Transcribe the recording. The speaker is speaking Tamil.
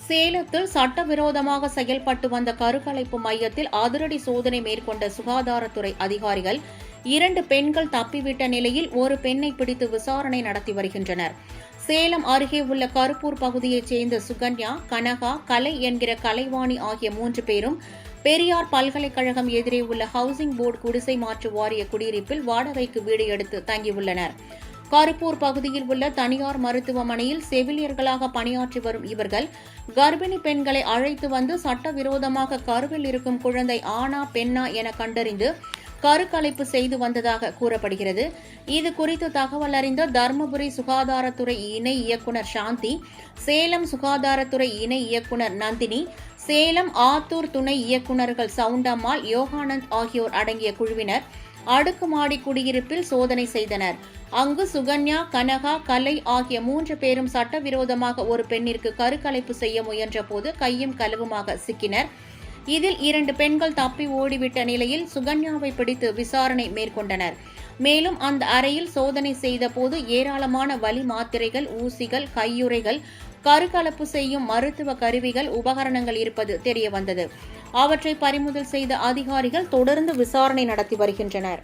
சேலத்தில் சட்டவிரோதமாக செயல்பட்டு வந்த கருக்கலைப்பு மையத்தில் அதிரடி சோதனை மேற்கொண்ட சுகாதாரத்துறை அதிகாரிகள் 2 பெண்கள் தப்பிவிட்ட நிலையில் ஒரு பெண்ணை பிடித்து விசாரணை நடத்தி வருகின்றனர். சேலம் அருகே உள்ள கருப்பூர் பகுதியைச் சேர்ந்த சுகன்யா, கனகா, கலை என்கிற கலைவாணி ஆகிய 3 பேரும் பெரியார் பல்கலைக்கழகம் எதிரே உள்ள ஹவுசிங் போர்டு குடிசை மாற்று வாரிய குடியிருப்பில் வாடகைக்கு வீடு எடுத்து தங்கியுள்ளனர். கருப்பூர் பகுதியில் உள்ள தனியார் மருத்துவமனையில் செவிலியர்களாக பணியாற்றி வரும் இவர்கள் கர்ப்பிணி பெண்களை அழைத்து வந்து சட்டவிரோதமாக கருவில் இருக்கும் குழந்தை ஆணா பெண்ணா என கண்டறிந்து கருக்கலைப்பு செய்து வந்ததாக கூறப்படுகிறது. இது குறித்து தகவல் அறிந்த தருமபுரி சுகாதாரத்துறை இணை இயக்குநர் சாந்தி, சேலம் சுகாதாரத்துறை இணை இயக்குநர் நந்தினி, சேலம் ஆத்தூர் துணை இயக்குநர்கள் சவுண்டம்மாள், யோகானந்த் ஆகியோர் அடங்கிய குழுவினர் அடுக்குமாடி குடியிருப்பில் சோதனை செய்தனர். அங்கு சுகன்யா, கனகா, கலை ஆகிய 3 பேரும் சட்டவிரோதமாக ஒரு பெண்ணிற்கு கருக்கலைப்பு செய்ய முயன்ற போது கையும் களவுமாக சிக்கினர். இதில் 2 பெண்கள் தப்பி ஓடிவிட்ட நிலையில் சுகன்யாவை பிடித்து விசாரணை மேற்கொண்டனர். மேலும் அந்த அறையில் சோதனை செய்த போது ஏராளமான வலி மாத்திரைகள், ஊசிகள், கையுறைகள், கருக்கலப்பு செய்யும் மருத்துவ கருவிகள், உபகரணங்கள் இருப்பது தெரியவந்தது. அவற்றை பறிமுதல் செய்த அதிகாரிகள் தொடர்ந்து விசாரணை நடத்தி வருகின்றனர்.